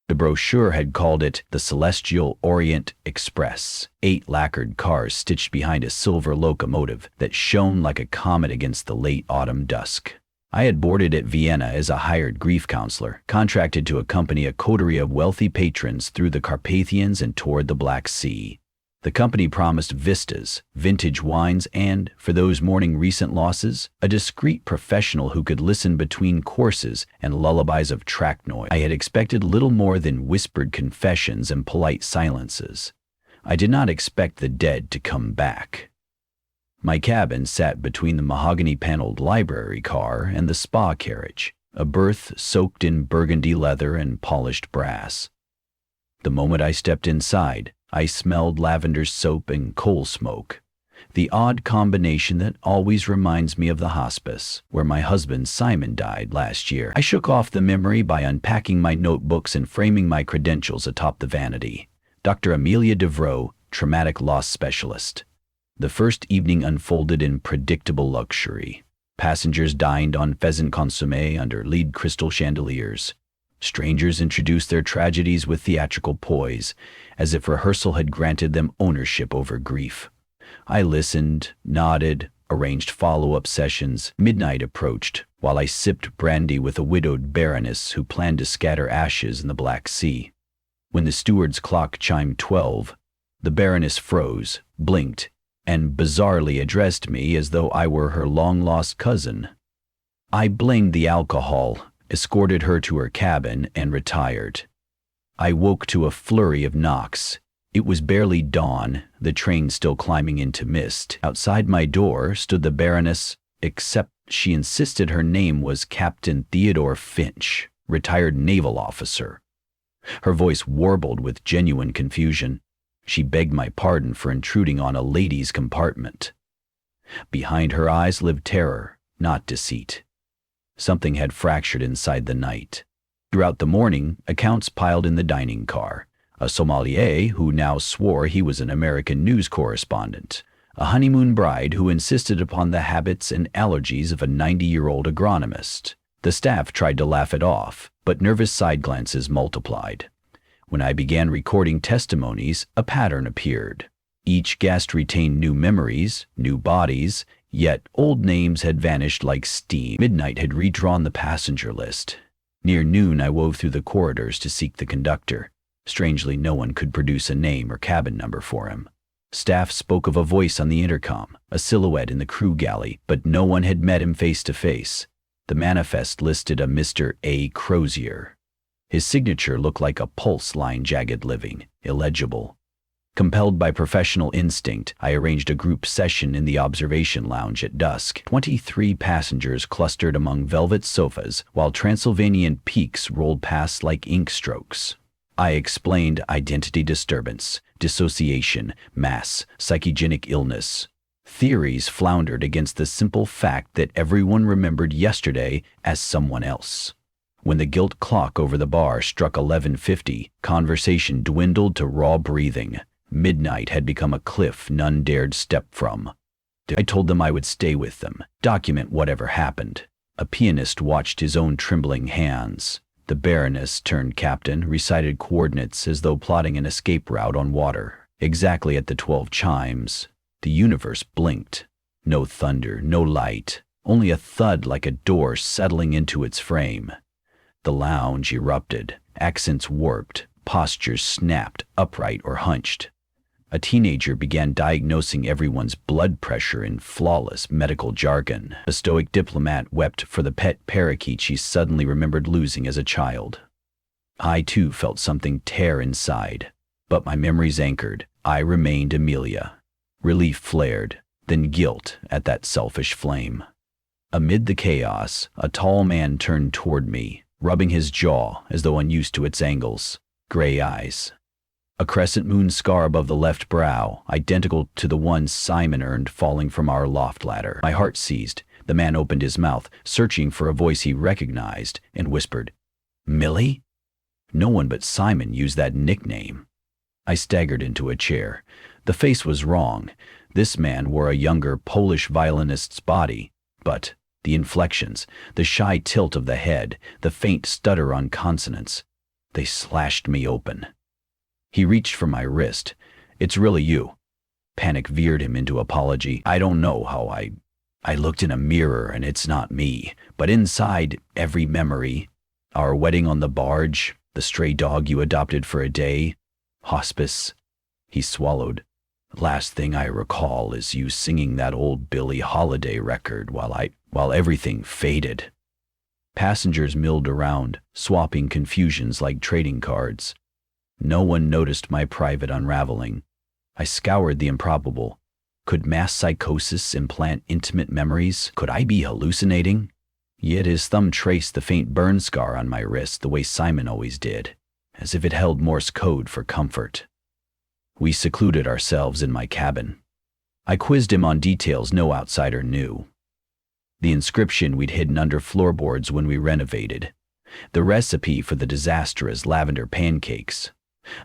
The brochure had called it the Celestial Orient Express, 8 lacquered cars stitched behind a silver locomotive that shone like a comet against the late autumn dusk. I had boarded at Vienna as a hired grief counselor, contracted to accompany a coterie of wealthy patrons through the Carpathians and toward the Black Sea. The company promised vistas, vintage wines, and, for those mourning recent losses, a discreet professional who could listen between courses and lullabies of track noise. I had expected little more than whispered confessions and polite silences. I did not expect the dead to come back. My cabin sat between the mahogany-paneled library car and the spa carriage, a berth soaked in burgundy leather and polished brass. The moment I stepped inside, I smelled lavender soap and coal smoke, the odd combination that always reminds me of the hospice, where my husband Simon died last year. I shook off the memory by unpacking my notebooks and framing my credentials atop the vanity. Dr. Amelia Devereaux, traumatic loss specialist. The first evening unfolded in predictable luxury. Passengers dined on pheasant consommé under lead crystal chandeliers. Strangers introduced their tragedies with theatrical poise, as if rehearsal had granted them ownership over grief. I listened, nodded, arranged follow-up sessions. Midnight approached, while I sipped brandy with a widowed baroness who planned to scatter ashes in the Black Sea. When the steward's clock chimed 12, the baroness froze, blinked, and bizarrely addressed me as though I were her long-lost cousin. I blamed the alcohol, escorted her to her cabin, and retired. I woke to a flurry of knocks. It was barely dawn, the train still climbing into mist. Outside my door stood the Baroness, except she insisted her name was Captain Theodore Finch, retired naval officer. Her voice warbled with genuine confusion. She begged my pardon for intruding on a ladies' compartment. Behind her eyes lived terror, not deceit. Something had fractured inside the night. Throughout the morning, accounts piled in the dining car. A sommelier who now swore he was an American news correspondent. A honeymoon bride who insisted upon the habits and allergies of a 90-year-old agronomist. The staff tried to laugh it off, but nervous side glances multiplied. When I began recording testimonies, a pattern appeared. Each guest retained new memories, new bodies, yet old names had vanished like steam. Midnight had redrawn the passenger list. Near noon, I wove through the corridors to seek the conductor. Strangely, no one could produce a name or cabin number for him. Staff spoke of a voice on the intercom, a silhouette in the crew galley, but no one had met him face to face. The manifest listed a Mr. A. Crozier. His signature looked like a pulse line, jagged living, illegible. Compelled by professional instinct, I arranged a group session in the observation lounge at dusk. 23 passengers clustered among velvet sofas, while Transylvanian peaks rolled past like ink strokes. I explained identity disturbance, dissociation, mass, psychogenic illness. Theories floundered against the simple fact that everyone remembered yesterday as someone else. When the gilt clock over the bar struck 11:50, conversation dwindled to raw breathing. Midnight had become a cliff none dared step from. I told them I would stay with them, document whatever happened. A pianist watched his own trembling hands. The Baroness turned captain, recited coordinates as though plotting an escape route on water. Exactly at the 12 chimes, the universe blinked. No thunder, no light, only a thud like a door settling into its frame. The lounge erupted, accents warped, postures snapped, upright or hunched. A teenager began diagnosing everyone's blood pressure in flawless medical jargon. A stoic diplomat wept for the pet parakeet she suddenly remembered losing as a child. I too felt something tear inside, but my memories anchored. I remained Amelia. Relief flared, then guilt at that selfish flame. Amid the chaos, a tall man turned toward me, rubbing his jaw as though unused to its angles. Gray eyes. A crescent moon scar above the left brow, identical to the one Simon earned falling from our loft ladder. My heart seized. The man opened his mouth, searching for a voice he recognized, and whispered, "Millie?" No one but Simon used that nickname. I staggered into a chair. The face was wrong. This man wore a younger Polish violinist's body, but the inflections, the shy tilt of the head, the faint stutter on consonants, They slashed me open. He reached for my wrist. "It's really you." Panic veered him into apology. "I don't know how I looked in a mirror and it's not me, but inside, every memory. Our wedding on the barge, the stray dog you adopted for a day, hospice." He swallowed. "Last thing I recall is you singing that old Billie Holiday record while everything faded." Passengers milled around, swapping confusions like trading cards. No one noticed my private unraveling. I scoured the improbable. Could mass psychosis implant intimate memories? Could I be hallucinating? Yet his thumb traced the faint burn scar on my wrist the way Simon always did, as if it held Morse code for comfort. We secluded ourselves in my cabin. I quizzed him on details no outsider knew. The inscription we'd hidden under floorboards when we renovated. The recipe for the disastrous lavender pancakes.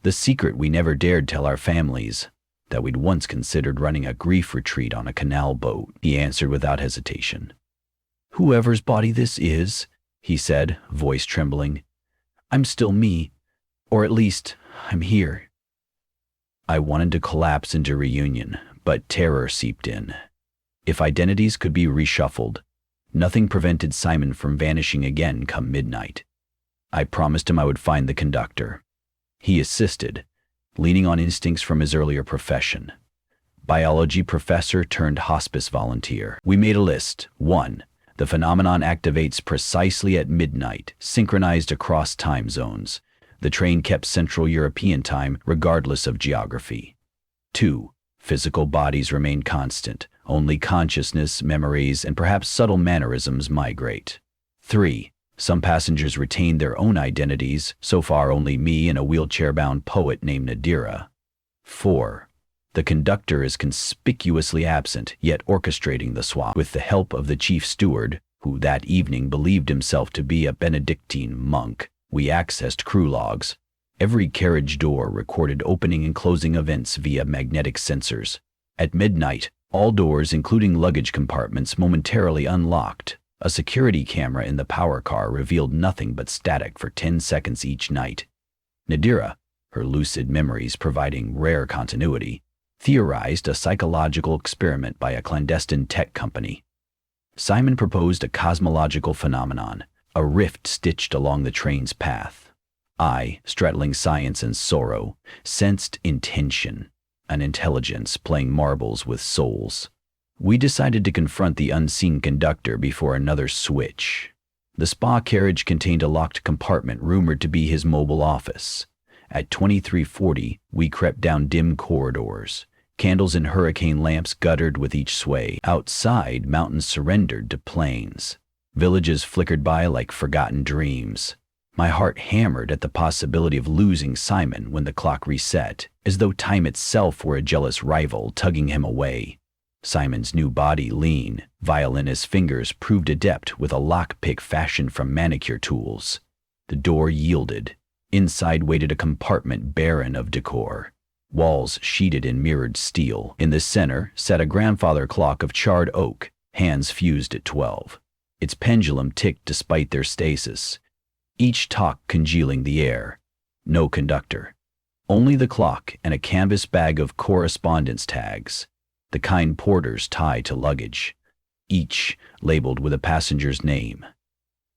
The secret we never dared tell our families, that we'd once considered running a grief retreat on a canal boat. He answered without hesitation. "Whoever's body this is," he said, voice trembling, "I'm still me. Or at least, I'm here." I wanted to collapse into reunion, but terror seeped in. If identities could be reshuffled, nothing prevented Simon from vanishing again come midnight. I promised him I would find the conductor. He assisted, leaning on instincts from his earlier profession. Biology professor turned hospice volunteer. We made a list. 1. The phenomenon activates precisely at midnight, synchronized across time zones. The train kept Central European time regardless of geography. 2. Physical bodies remain constant. Only consciousness, memories, and perhaps subtle mannerisms migrate. 3. Some passengers retain their own identities, so far only me and a wheelchair-bound poet named Nadira. 4. The conductor is conspicuously absent, yet orchestrating the swap. With the help of the chief steward, who that evening believed himself to be a Benedictine monk, we accessed crew logs. Every carriage door recorded opening and closing events via magnetic sensors. At midnight, all doors, including luggage compartments, momentarily unlocked. A security camera in the power car revealed nothing but static for 10 seconds each night. Nadira, her lucid memories providing rare continuity, theorized a psychological experiment by a clandestine tech company. Simon proposed a cosmological phenomenon, a rift stitched along the train's path. I, straddling science and sorrow, sensed intention, an intelligence playing marbles with souls. We decided to confront the unseen conductor before another switch. The spa carriage contained a locked compartment rumored to be his mobile office. At 2340, we crept down dim corridors. Candles and hurricane lamps guttered with each sway. Outside, mountains surrendered to plains. Villages flickered by like forgotten dreams. My heart hammered at the possibility of losing Simon when the clock reset, as though time itself were a jealous rival tugging him away. Simon's new body lean, violinist's fingers proved adept with a lockpick fashioned from manicure tools. The door yielded. Inside waited a compartment barren of decor. Walls sheeted in mirrored steel. In the center sat a grandfather clock of charred oak, hands fused at 12. Its pendulum ticked despite their stasis, each talk congealing the air. No conductor. Only the clock and a canvas bag of correspondence tags, the kind porters tie to luggage, each labeled with a passenger's name.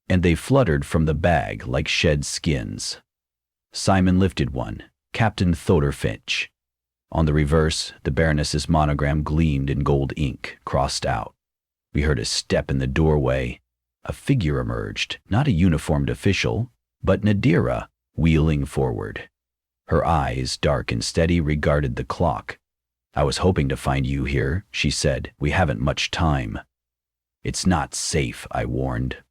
And they fluttered from the bag like shed skins. Simon lifted one, Captain Thoder Finch. On the reverse, the Baroness's monogram gleamed in gold ink, crossed out. We heard a step in the doorway. A figure emerged, not a uniformed official, but Nadira, wheeling forward. Her eyes, dark and steady, regarded the clock. "I was hoping to find you here," she said. "We haven't much time." "It's not safe," I warned.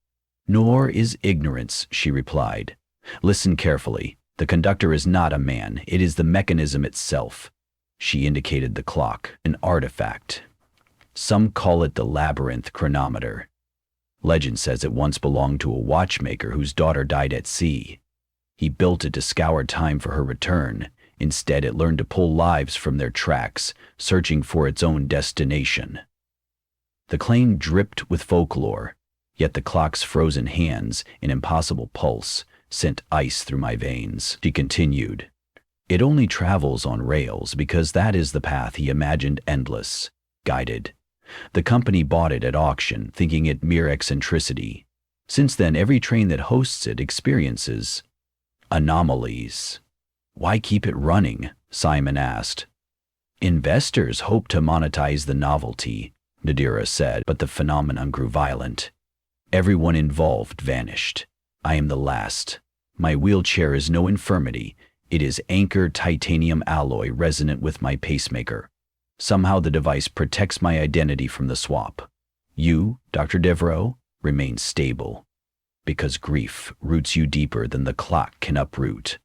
"Nor is ignorance," she replied. "Listen carefully. The conductor is not a man. It is the mechanism itself." She indicated the clock, an artifact. Some call it the labyrinth chronometer. Legend says it once belonged to a watchmaker whose daughter died at sea. He built it to scour time for her return. Instead, it learned to pull lives from their tracks, searching for its own destination. The claim dripped with folklore, yet the clock's frozen hands, an impossible pulse, sent ice through my veins. She continued, "It only travels on rails because that is the path he imagined, endless, guided. The company bought it at auction, thinking it mere eccentricity. Since then, every train that hosts it experiences anomalies." "Why keep it running?" Simon asked. "Investors hope to monetize the novelty," Nadira said, but the phenomenon grew violent. Everyone involved vanished. I am the last. My wheelchair is no infirmity. It is anchored titanium alloy resonant with my pacemaker. Somehow the device protects my identity from the swap. You, Dr. Devereaux, remain stable, because grief roots you deeper than the clock can uproot.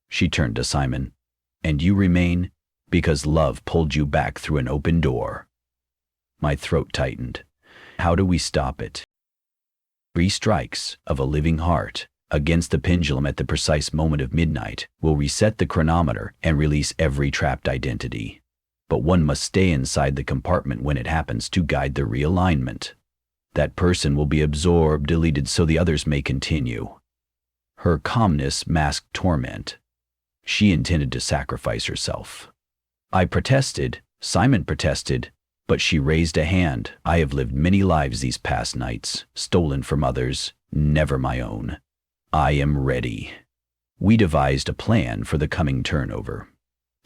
She turned to Simon. And you remain because love pulled you back through an open door. My throat tightened. How do we stop it? 3 strikes of a living heart against the pendulum at the precise moment of midnight will reset the chronometer and release every trapped identity. But one must stay inside the compartment when it happens to guide the realignment. That person will be absorbed, deleted, so the others may continue. Her calmness masked torment. She intended to sacrifice herself. I protested, Simon protested, but she raised a hand. I have lived many lives these past nights, stolen from others, never my own. I am ready. We devised a plan for the coming turnover.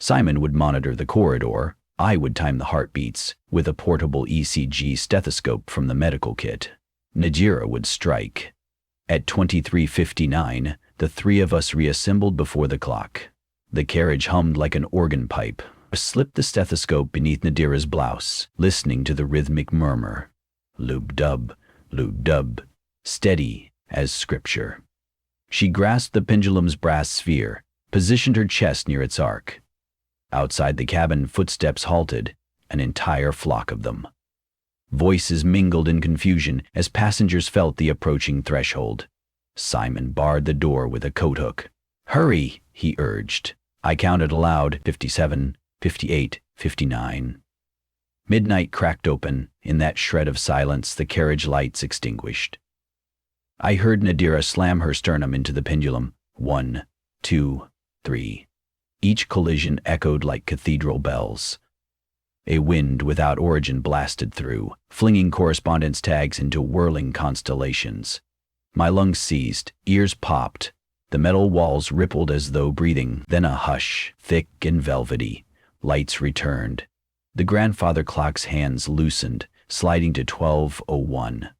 Simon would monitor the corridor. I would time the heartbeats with a portable ECG stethoscope from the medical kit. Nadira would strike. At 23:59, the 3 of us reassembled before the clock. The carriage hummed like an organ pipe. I slipped the stethoscope beneath Nadira's blouse, listening to the rhythmic murmur. Loob-dub, steady as scripture. She grasped the pendulum's brass sphere, positioned her chest near its arc. Outside the cabin, footsteps halted, an entire flock of them. Voices mingled in confusion as passengers felt the approaching threshold. Simon barred the door with a coat hook. "Hurry," he urged. I counted aloud, 57, 58, 59. Midnight cracked open. In that shred of silence, the carriage lights extinguished. I heard Nadira slam her sternum into the pendulum. 1, 2, 3. Each collision echoed like cathedral bells. A wind without origin blasted through, flinging correspondence tags into whirling constellations. My lungs seized, ears popped. The metal walls rippled as though breathing, then a hush, thick and velvety. Lights returned. The grandfather clock's hands loosened, sliding to 12:01.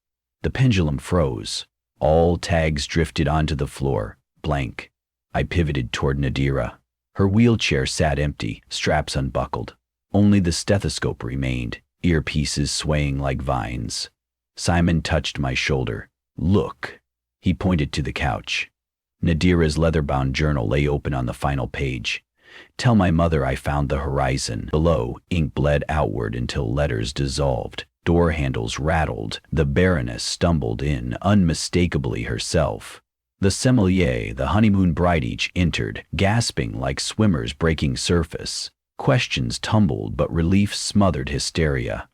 The pendulum froze. All tags drifted onto the floor, blank. I pivoted toward Nadira. Her wheelchair sat empty, straps unbuckled. Only the stethoscope remained, earpieces swaying like vines. Simon touched my shoulder. "Look." He pointed to the couch. Nadira's leather-bound journal lay open on the final page. "Tell my mother I found the horizon." Below, ink bled outward until letters dissolved. Door handles rattled. The Baroness stumbled in, unmistakably herself. The sommelier, the honeymoon bride, each entered, gasping like swimmers breaking surface. Questions tumbled, but relief smothered hysteria.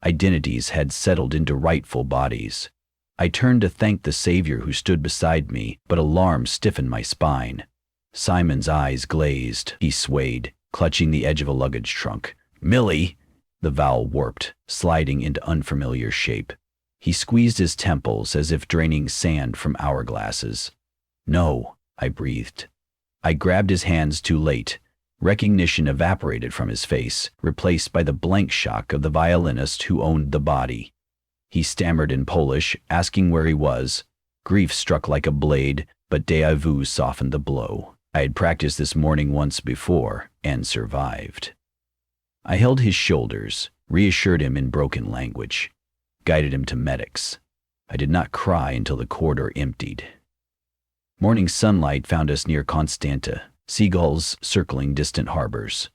Identities had settled into rightful bodies. I turned to thank the savior who stood beside me, but alarm stiffened my spine. Simon's eyes glazed. He swayed, clutching the edge of a luggage trunk. "Millie!" The vowel warped, sliding into unfamiliar shape. He squeezed his temples as if draining sand from hourglasses. "No," I breathed. I grabbed his hands too late. Recognition evaporated from his face, replaced by the blank shock of the violinist who owned the body. He stammered in Polish, asking where he was. Grief struck like a blade, but déjà vu softened the blow. I had practiced this morning once before, and survived. I held his shoulders, reassured him in broken language, guided him to medics. I did not cry until the corridor emptied. Morning sunlight found us near Constanta, seagulls circling distant harbors.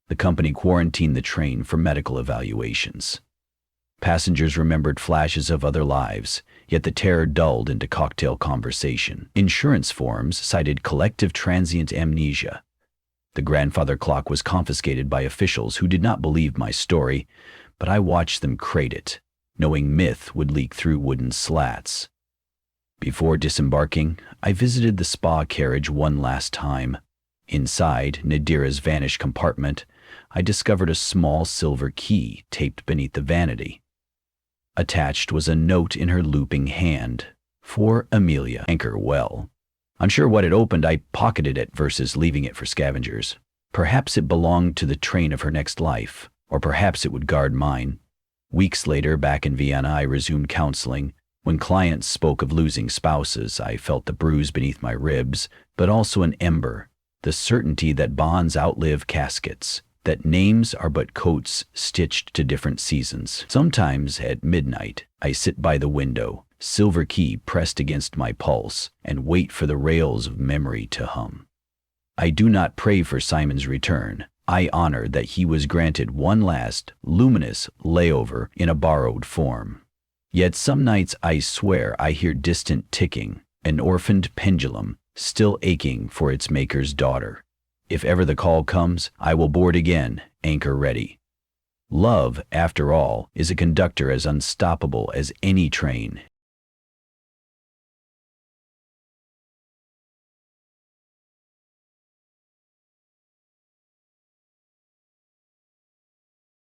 The company quarantined the train for medical evaluations. Passengers remembered flashes of other lives, yet the terror dulled into cocktail conversation. Insurance forms cited collective transient amnesia. The grandfather clock was confiscated by officials who did not believe my story, but I watched them crate it, knowing myth would leak through wooden slats. Before disembarking, I visited the spa carriage one last time. Inside Nadira's vanished compartment, I discovered a small silver key taped beneath the vanity. Attached was a note in her looping hand. For Amelia, anchor well. Unsure what it opened, I pocketed it versus leaving it for scavengers. Perhaps it belonged to the train of her next life, or perhaps it would guard mine. Weeks later, back in Vienna, I resumed counseling. When clients spoke of losing spouses, I felt the bruise beneath my ribs, but also an ember, the certainty that bonds outlive caskets, that names are but coats stitched to different seasons. Sometimes at midnight, I sit by the window, silver key pressed against my pulse, and wait for the rails of memory to hum. I do not pray for Simon's return. I honor that he was granted one last, luminous layover in a borrowed form. Yet some nights I swear I hear distant ticking, an orphaned pendulum, still aching for its maker's daughter. If ever the call comes, I will board again, anchor ready. Love, after all, is a conductor as unstoppable as any train,